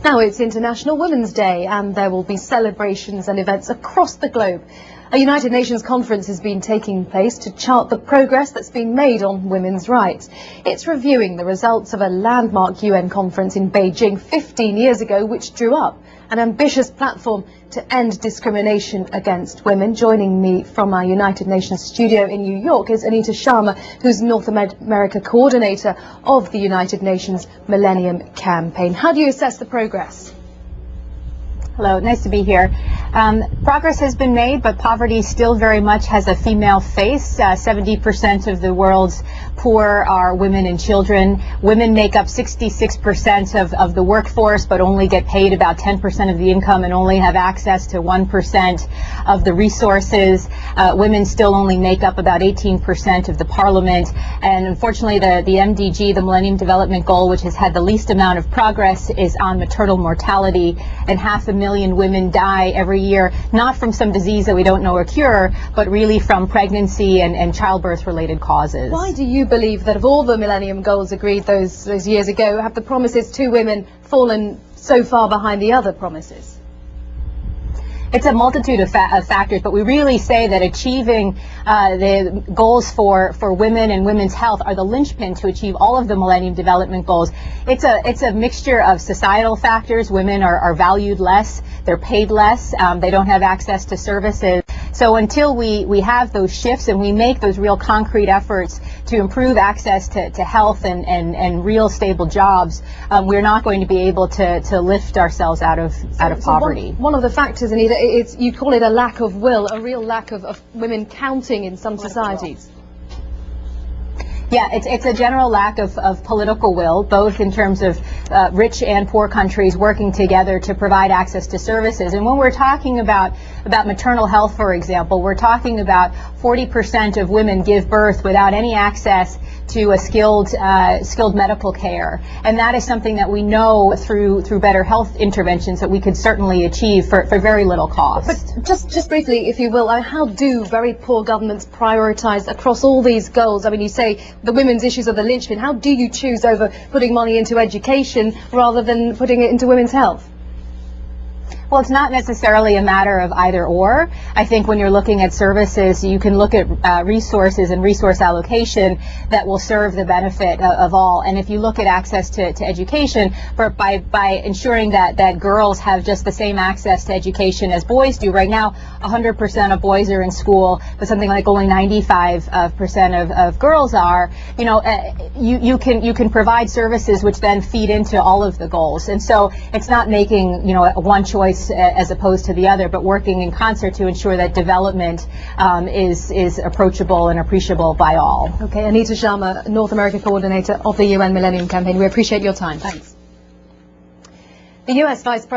Now it's International Women's Day, and there will be celebrations and events across the globe. A United Nations conference has been taking place to chart the progress that's been made on women's rights. It's reviewing the results of a landmark UN conference in Beijing 15 years ago, which drew up an ambitious platform to end discrimination against women. Joining me from our United Nations studio in New York is Anita Sharma, who's North America coordinator of the United Nations Millennium Campaign. How do you assess the progress? Hello, nice to be here. Progress has been made, but poverty still very much has a female face. 70% of the world's poor are women and children. Women make up 66% of the workforce, but only get paid about 10% of the income and only have access to 1% of the resources. Women still only make up about 18% of the parliament. And unfortunately, the MDG, the Millennium Development Goal, which has had the least amount of progress, is on maternal mortality, and 500,000 women die every year, not from some disease that we don't know a cure, but really from pregnancy and childbirth-related causes. Why do you believe that of all the Millennium Goals agreed those years ago, have the promises to women fallen so far behind the other promises? It's a multitude of factors, but we really say that achieving the goals for women and women's health are the linchpin to achieve all of the Millennium Development Goals. It's a mixture of societal factors. Women are valued less, they're paid less, they don't have access to services. So until we have those shifts and we make those real concrete efforts to improve access to health and real stable jobs, we're not going to be able to lift ourselves out of poverty. One of the factors, Anita, you call it a lack of will, a real lack of women counting in some societies. Yeah, it's a general lack of political will, both in terms of rich and poor countries working together to provide access to services. And when we're talking about maternal health, for example, we're talking about 40% of women give birth without any access to a skilled medical care. And that is something that we know through better health interventions that we could certainly achieve for very little cost. But just briefly, if you will, how do very poor governments prioritize across all these goals? I mean, you say the women's issues are the linchpin. How do you choose over putting money into education rather than putting it into women's health? Well, it's not necessarily a matter of either or. I think when you're looking at services, you can look at resources and resource allocation that will serve the benefit of all. And if you look at access to education, by ensuring that girls have just the same access to education as boys do. Right now, 100% of boys are in school, but something like only 95% of girls are. You know, you can provide services which then feed into all of the goals. And so it's not making, you know, one choice as opposed to the other, but working in concert to ensure that development is approachable and appreciable by all. Okay, Anita Sharma, North America coordinator of the UN Millennium Campaign. We appreciate your time. Thanks. The US Vice President